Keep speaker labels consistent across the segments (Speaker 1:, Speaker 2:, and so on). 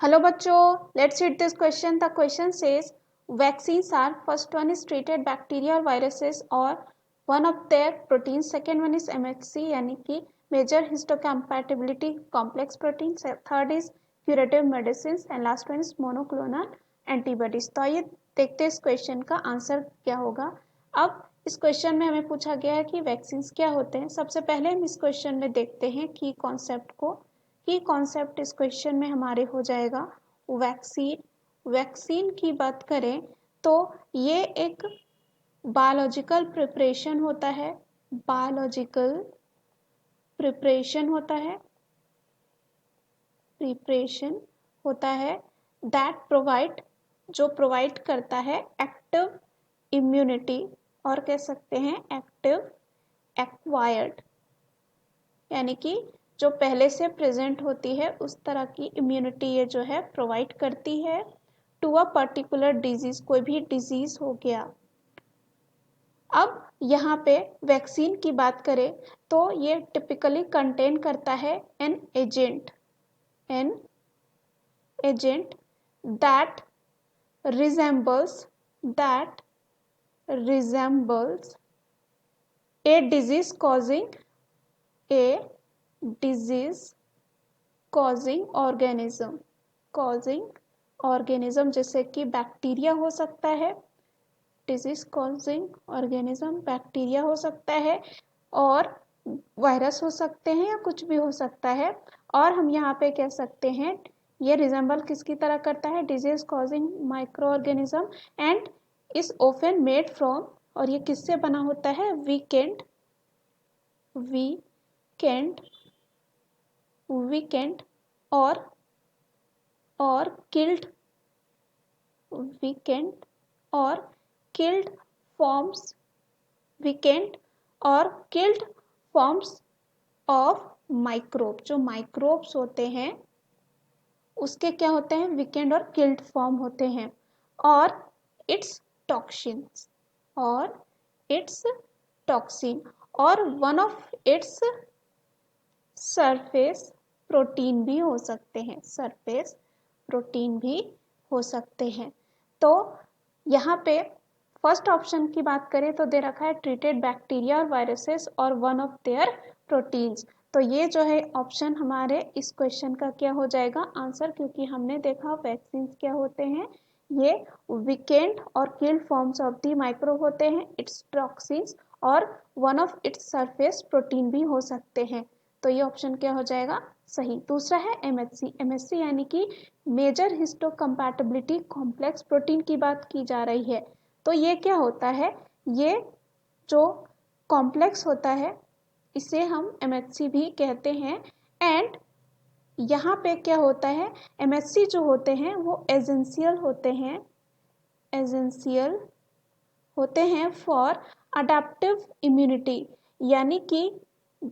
Speaker 1: Hello bachcho, let's read this question. The question says vaccines are first one is treated bacteria or viruses or one of their proteins. Second one is MHC यानी कि major histocompatibility complex proteins. Third is curative medicines and last one is monoclonal antibodies. तो आइए देखते हैं इस question का answer क्या होगा. अब इस क्वेश्चन में हमें पूछा गया है कि वैक्सीन्स क्या होते हैं. सबसे पहले हम इस क्वेश्चन में देखते हैं की कॉन्सेप्ट को. की कॉन्सेप्ट इस क्वेश्चन में हमारे हो जाएगा वैक्सीन. वैक्सीन की बात करें तो ये एक बायोलॉजिकल प्रिपरेशन होता है. बायोलॉजिकल प्रिपरेशन होता है. प्रिपरेशन होता है दैट प्रोवाइड जो प्रोवाइड करता है एक्टिव इम्यूनिटी और कह सकते हैं एक्टिव एक्वायर्ड यानी कि जो पहले से प्रेजेंट होती है उस तरह की इम्यूनिटी ये जो है प्रोवाइड करती है टू अ पर्टिकुलर डिजीज. कोई भी डिजीज हो गया. अब यहाँ पे वैक्सीन की बात करें तो ये टिपिकली कंटेन करता है an agent that resembles a disease causing organism जैसे कि बैक्टीरिया हो सकता है. डिजीज कॉजिंग ऑर्गेनिज्म बैक्टीरिया हो सकता है और वायरस हो सकते हैं या कुछ भी हो सकता है. और हम यहाँ पे कह सकते हैं ये रिजेंबल किसकी तरह करता है disease causing micro organism and is often made from और ये किससे बना होता है वीकेंड और किल्ड फॉर्म्स ऑफ माइक्रोब. जो माइक्रोब्स होते हैं उसके क्या होते हैं वीकेंड और किल्ड फॉर्म होते हैं. और इट्स टॉक्सिन और one of its surface protein भी हो सकते हैं. तो यहाँ पे फर्स्ट ऑप्शन की बात करें तो दे रखा है ट्रीटेड बैक्टीरिया और वायरसेस और वन ऑफ देयर प्रोटीन्स. तो ये जो है ऑप्शन हमारे इस क्वेश्चन का क्या हो जाएगा आंसर, क्योंकि हमने देखा वैक्सीन क्या होते हैं ये वीकेंड और killed forms of the microbe होते हैं. इट्स टॉक्सिन्स और one of its surface protein भी हो सकते हैं. तो ये ऑप्शन क्या हो जाएगा सही. दूसरा है एमएचसी यानी कि मेजर हिस्टोकम्पैटिबिलिटी कॉम्प्लेक्स प्रोटीन की बात की जा रही है. तो ये क्या होता है ये जो कॉम्प्लेक्स होता है इसे हम एमएचसी भी कहते हैं. एंड यहाँ पे क्या होता है एमएचसी जो होते हैं वो एसेंशियल होते हैं फॉर अडेप्टिव इम्यूनिटी. यानी कि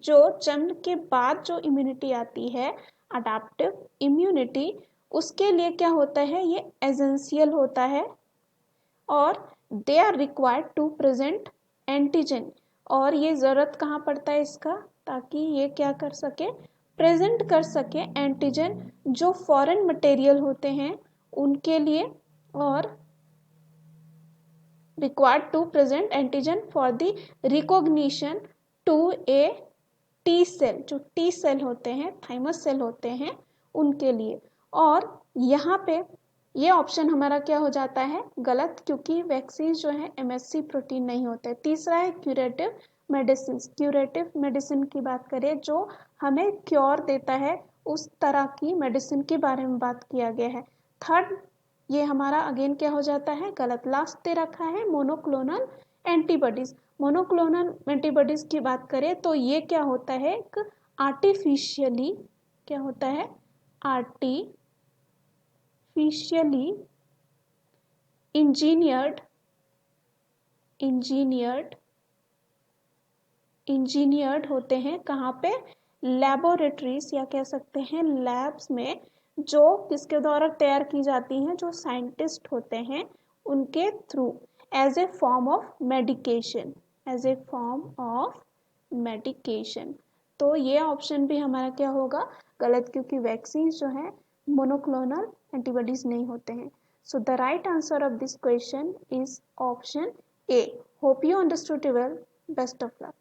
Speaker 1: जो जन्म के बाद जो इम्यूनिटी आती है अडेप्टिव इम्यूनिटी उसके लिए क्या होता है ये एसेंशियल होता है. और they are required to present antigen. और ये ज़रूरत कहाँ पड़ता है इसका ताकि ये क्या कर सके प्रेजेंट कर सके एंटीजन जो फॉरेन मटेरियल होते हैं उनके लिए. और required to present antigen for the recognition to a T cell. जो टी सेल होते हैं थाइमस सेल होते हैं उनके लिए. और यहाँ पे ये ऑप्शन हमारा क्या हो जाता है गलत, क्योंकि वैक्सीन जो है एमएससी प्रोटीन नहीं होते. तीसरा है क्यूरेटिव मेडिसिन की बात करें जो हमें क्योर देता है उस तरह की मेडिसिन के बारे में बात किया गया है. थर्ड ये हमारा अगेन क्या हो जाता है गलत. लास्ट दे रखा है मोनोक्लोनल एंटीबॉडीज की बात करें तो ये क्या होता है एक आर्टिफिशियली इंजीनियर्ड होते हैं कहाँ पे लैबोरेटरीज या कह सकते हैं लैब्स में जो किसके द्वारा तैयार की जाती हैं जो साइंटिस्ट होते हैं उनके through as a form of medication. तो ये ऑप्शन भी हमारा क्या होगा गलत, क्योंकि वैक्सीन जो है मोनोक्लोनल एंटीबॉडीज नहीं होते हैं। So the right answer of this question is option A. Hope you understood well. Best of luck.